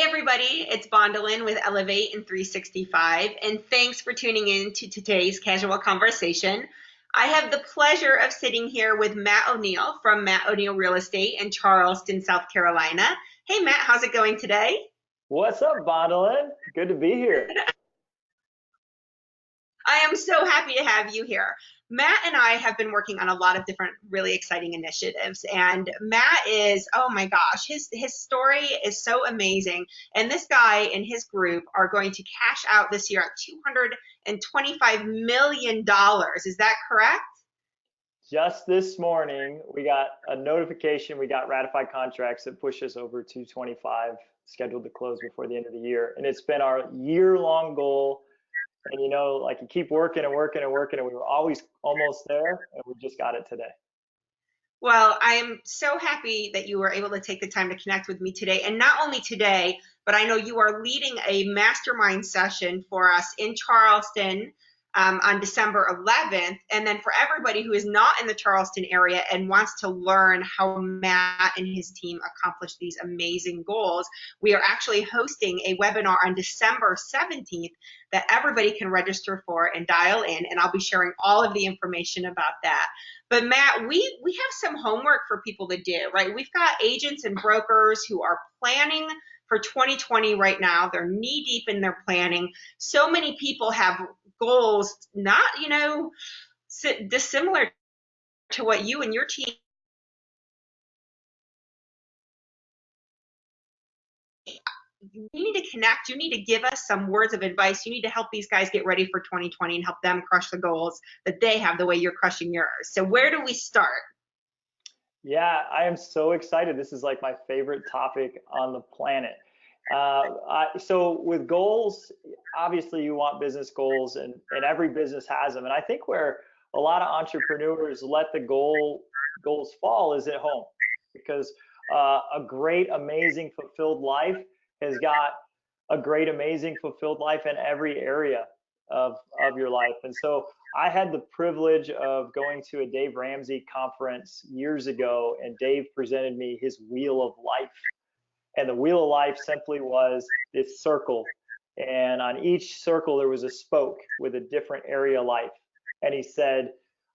Hey everybody, it's Bondalyn with Elevate in 365, and thanks for tuning in to today's casual conversation. I have the pleasure of sitting here with Matt O'Neill from Matt O'Neill Real Estate in Charleston, South Carolina. Hey Matt, how's it going today? What's up, Bondalyn? Good to be here. I am so happy to have you here. Matt and I have been working on a lot of different really exciting initiatives, and Matt is, oh my gosh, his story is so amazing. And this guy and his group are going to cash out this year at $225 million. Is that correct? Just this morning, we got a notification. We got ratified contracts that push us over 225, scheduled to close before the end of the year. And it's been our year-long goal. And like you keep working and working and working, and we were always almost there, and we just got it today. Well, I am so happy that you were able to take the time to connect with me today. And not only today, but I know you are leading a mastermind session for us in Charleston on December 11th. And then for everybody who is not in the Charleston area and wants to learn how Matt and his team accomplish these amazing goals, we are actually hosting a webinar on December 17th that everybody can register for and dial in. And I'll be sharing all of the information about that. But Matt, we have some homework for people to do, right? We've got agents and brokers who are planning for 2020 right now. They're knee deep in their planning. So many people have goals, not, dissimilar to what you and your team. You need to connect. You need to give us some words of advice. You need to help these guys get ready for 2020 and help them crush the goals that they have the way you're crushing yours. So where do we start? Yeah, I am so excited. This is like my favorite topic on the planet. So with goals, obviously you want business goals, and every business has them. And I think where a lot of entrepreneurs let the goals fall is at home, because a great, amazing, fulfilled life has got a great, amazing, fulfilled life in every area of your life. And so I had the privilege of going to a Dave Ramsey conference years ago, and Dave presented me his wheel of life. And the wheel of life simply was this circle. And on each circle, there was a spoke with a different area of life. And he said,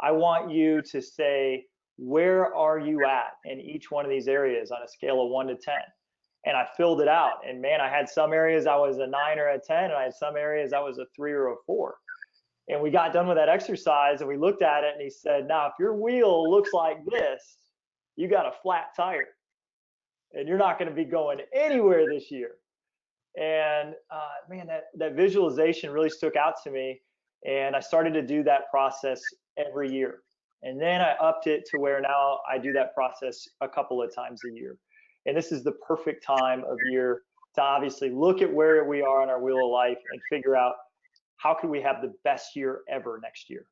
I want you to say, where are you at in each one of these areas on a scale of 1 to 10? And I filled it out. And man, I had some areas I was a 9 or a 10, and I had some areas I was a 3 or a 4. And we got done with that exercise, and we looked at it, and he said, now, if your wheel looks like this, you got a flat tire, and you're not going to be going anywhere this year. And man, that visualization really stuck out to me. And I started to do that process every year. And then I upped it to where now I do that process a couple of times a year. And this is the perfect time of year to obviously look at where we are on our wheel of life and figure out how can we have the best year ever next year.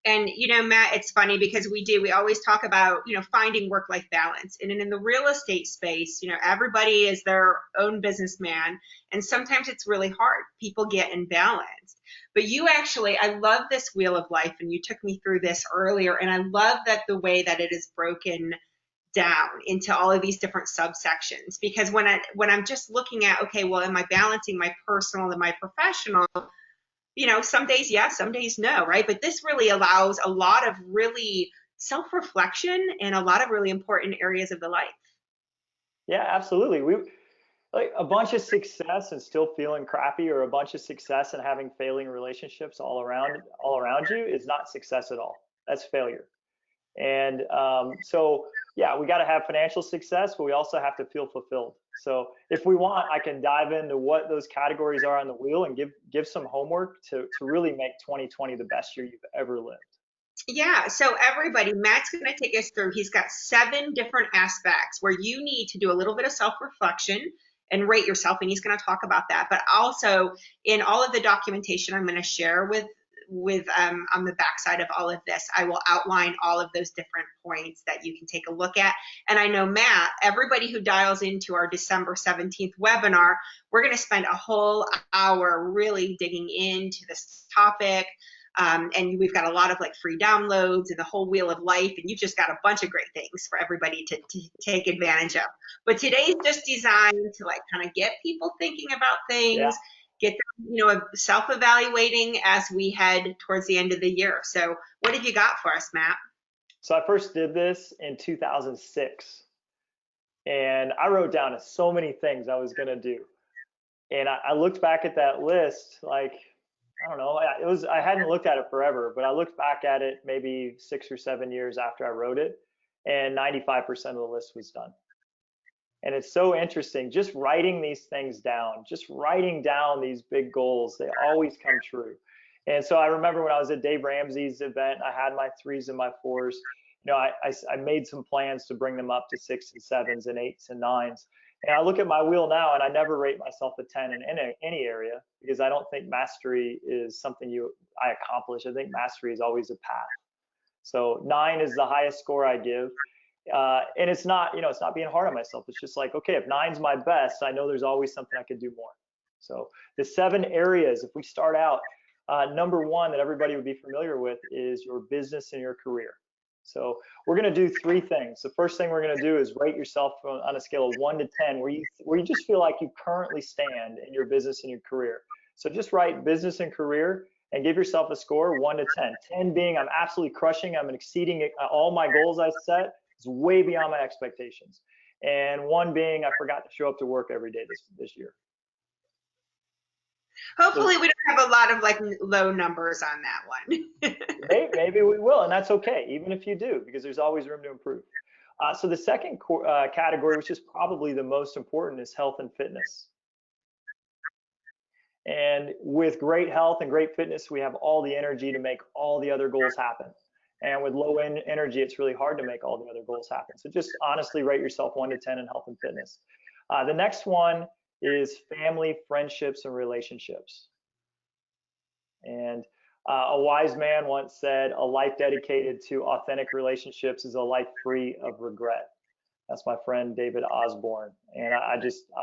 And, Matt, it's funny because we always talk about, finding work-life balance. And in the real estate space, everybody is their own businessman. And sometimes it's really hard. People get imbalanced. But you actually, I love this wheel of life. And you took me through this earlier. And I love that the way that it is broken down into all of these different subsections. Because when I'm just looking at, okay, well, am I balancing my personal and my professional? Some days yes, some days no, right? But this really allows a lot of really self-reflection in a lot of really important areas of the life. Yeah, absolutely. We like a bunch of success and still feeling crappy, or a bunch of success and having failing relationships all around you is not success at all. That's failure. And so yeah, we got to have financial success, but we also have to feel fulfilled. So if we want, I can dive into what those categories are on the wheel and give some homework to really make 2020 the best year you've ever lived. Yeah, so everybody, Matt's going to take us through. He's got 7 different aspects where you need to do a little bit of self-reflection and rate yourself, and he's going to talk about that. But also in all of the documentation I'm going to share with on the backside of all of this, I will outline all of those different points that you can take a look at. And I know, Matt, everybody who dials into our December 17th webinar, we're going to spend a whole hour really digging into this topic. And we've got a lot of like free downloads and the whole wheel of life, and you've just got a bunch of great things for everybody to take advantage of. But today's just designed to like kind of get people thinking about Yeah. things, get them, self-evaluating as we head towards the end of the year. So what have you got for us, Matt? So I first did this in 2006, and I wrote down so many things I was going to do. And I looked back at that list, like, I don't know, I hadn't looked at it forever, but I looked back at it maybe 6 or 7 years after I wrote it, and 95% of the list was done. And it's so interesting, just writing these things down, just writing down these big goals, they always come true. And so I remember when I was at Dave Ramsey's event, I had my 3s and my 4s. I made some plans to bring them up to 6s and 7s and 8s and 9s. And I look at my wheel now, and I never rate myself a 10 in any area, because I don't think mastery is something I accomplish. I think mastery is always a path. So 9 is the highest score I give. And it's not being hard on myself. It's just like, okay, if 9's my best, I know there's always something I could do more. So the 7 areas, if we start out, number 1 that everybody would be familiar with is your business and your career. So we're going to do 3 things. The first thing we're going to do is rate yourself on a scale of 1 to 10, where you just feel like you currently stand in your business and your career. So just write business and career and give yourself a score 1 to 10. 10 being I'm absolutely crushing, I'm exceeding all my goals I set. It's way beyond my expectations. And 1 being I forgot to show up to work every day this year. Hopefully So we don't have a lot of like low numbers on that one. maybe we will, and that's okay, even if you do, because there's always room to improve. So the second category, which is probably the most important, is health and fitness. And with great health and great fitness, we have all the energy to make all the other goals happen. And with low energy, it's really hard to make all the other goals happen. So just honestly rate yourself 1 to 10 in health and fitness. The next one is family, friendships, and relationships. And a wise man once said, a life dedicated to authentic relationships is a life free of regret. That's my friend David Osborne. And I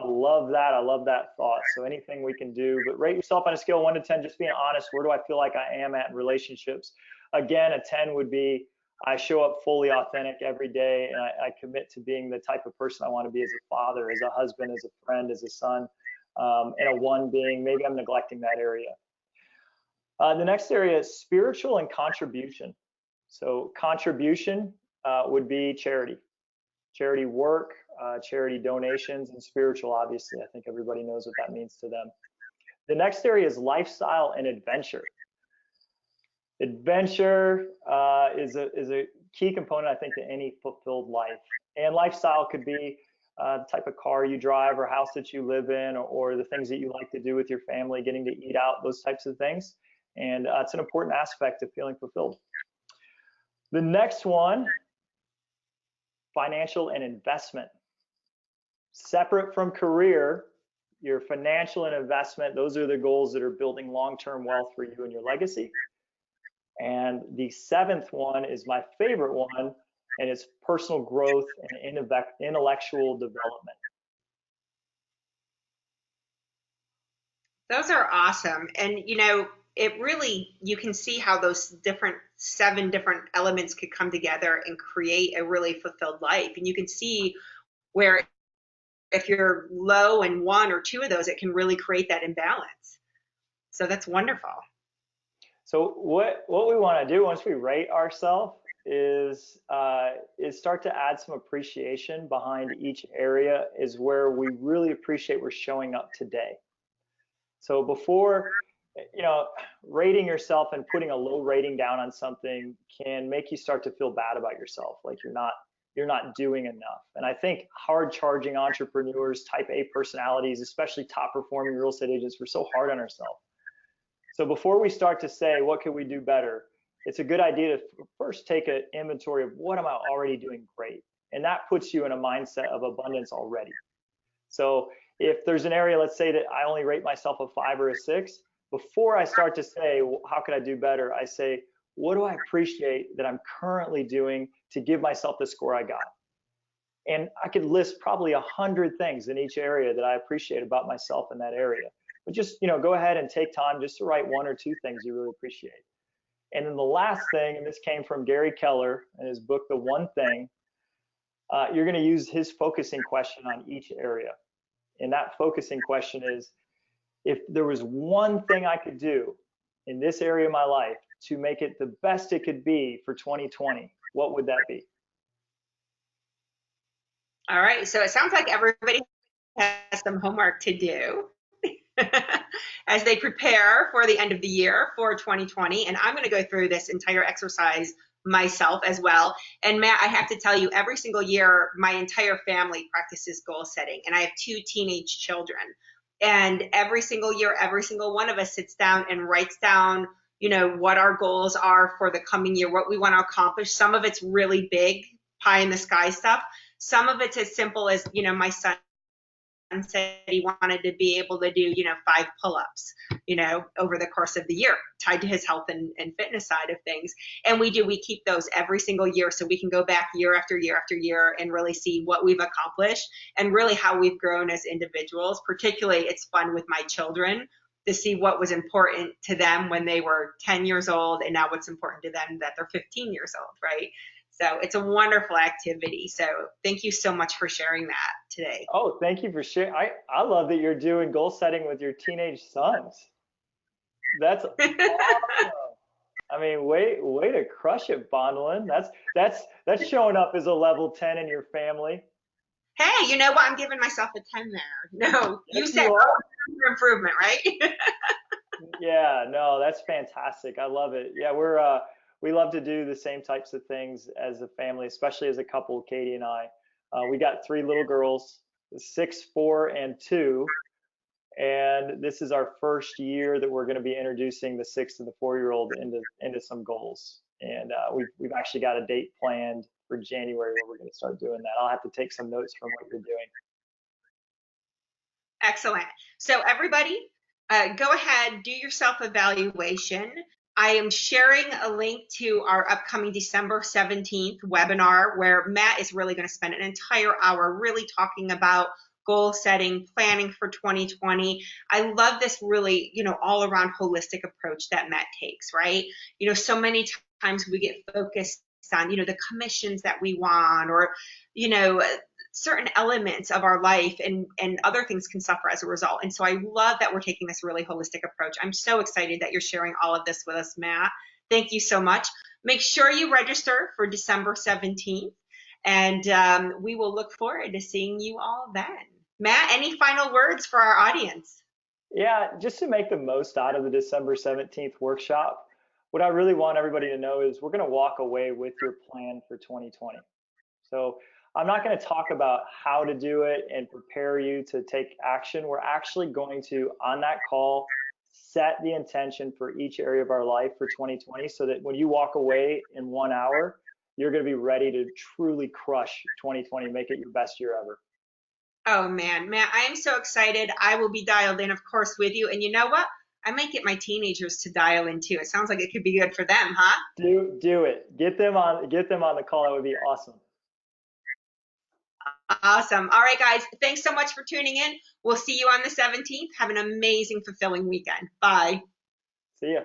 love that. I love that thought. So anything we can do, but rate yourself on a scale of 1 to 10, just being honest. Where do I feel like I am at in relationships? Again, a 10 would be I show up fully authentic every day, and I commit to being the type of person I want to be as a father, as a husband, as a friend, as a son. And a 1 being maybe I'm neglecting that area. The next area is spiritual and contribution. So contribution would be charity work, charity donations, and spiritual, obviously. I think everybody knows what that means to them. The next area is lifestyle and adventure. Adventure is a key component, I think, to any fulfilled life. And lifestyle could be the type of car you drive or house that you live in, or the things that you like to do with your family, getting to eat out, those types of things. And it's an important aspect of feeling fulfilled. The next one, financial and investment. Separate from career, your financial and investment, those are the goals that are building long-term wealth for you and your legacy. And the 7th one is my favorite one, and it's personal growth and intellectual development. Those are awesome. And it really, you can see how those 7 different elements could come together and create a really fulfilled life. And you can see where if you're low in 1 or 2 of those, it can really create that imbalance. So that's wonderful. So what we want to do once we rate ourselves is start to add some appreciation behind each area, is where we really appreciate we're showing up today. So before, rating yourself and putting a low rating down on something can make you start to feel bad about yourself, like you're not doing enough. And I think hard charging entrepreneurs, type A personalities, especially top performing real estate agents, we're so hard on ourselves. So before we start to say, what can we do better? It's a good idea to first take an inventory of what am I already doing great? And that puts you in a mindset of abundance already. So if there's an area, let's say that I only rate myself a 5 or a 6, before I start to say, well, how can I do better? I say, what do I appreciate that I'm currently doing to give myself the score I got? And I could list probably 100 things in each area that I appreciate about myself in that area. But just, go ahead and take time just to write 1 or 2 things you really appreciate. And then the last thing, and this came from Gary Keller in his book, The One Thing, you're going to use his focusing question on each area. And that focusing question is, if there was one thing I could do in this area of my life to make it the best it could be for 2020, what would that be? All right, so it sounds like everybody has some homework to do as they prepare for the end of the year for 2020. And I'm going to go through this entire exercise myself as well. And Matt, I have to tell you, every single year, my entire family practices goal setting, and I have two teenage children. And every single year, every single one of us sits down and writes down, what our goals are for the coming year, what we want to accomplish. Some of it's really big, pie in the sky stuff. Some of it's as simple as, my son said he wanted to be able to do, 5 pull-ups, over the course of the year, tied to his health and fitness side of things. And we keep those every single year so we can go back year after year after year and really see what we've accomplished and really how we've grown as individuals. Particularly, it's fun with my children to see what was important to them when they were 10 years old and now what's important to them that they're 15 years old, right? So it's a wonderful activity. So thank you so much for sharing that today. Oh, thank you for sharing. I love that you're doing goal setting with your teenage sons. That's awesome. I mean, way to crush it, Bondolin. That's showing up as a level 10 in your family. Hey, you know what? I'm giving myself a 10 there. No, you Yes, said you are. improvement, right? Yeah, no, that's fantastic. I love it. Yeah, we love to do the same types of things as a family, especially as a couple, Katie and I. We got 3 little girls, 6, 4, and 2, and this is our first year that we're going to be introducing the 6 and the 4-year-old into some goals. And we've actually got a date planned for January where we're going to start doing that. I'll have to take some notes from what you're doing. Excellent. So everybody, go ahead, do your self-evaluation. I am sharing a link to our upcoming December 17th webinar where Matt is really going to spend an entire hour really talking about goal setting, planning for 2020. I love this really, all around holistic approach that Matt takes, right? So many times we get focused on, the commissions that we want or, certain elements of our life and other things can suffer as a result. And so I love that we're taking this really holistic approach. I'm so excited that you're sharing all of this with us, Matt. Thank you so much. Make sure you register for December 17th, and we will look forward to seeing you all then. Matt, any final words for our audience? Yeah, just to make the most out of the December 17th workshop, what I really want everybody to know is we're going to walk away with your plan for 2020. So I'm not going to talk about how to do it and prepare you to take action. We're actually going to, on that call, set the intention for each area of our life for 2020 so that when you walk away in 1 hour, you're going to be ready to truly crush 2020, make it your best year ever. Oh man, Matt, I am so excited. I will be dialed in, of course, with you. And you know what? I might get my teenagers to dial in too. It sounds like it could be good for them, huh? Do it. Get them on the call. That would be awesome. Awesome. All right, guys. Thanks so much for tuning in. We'll see you on the 17th. Have an amazing, fulfilling weekend. Bye. See ya.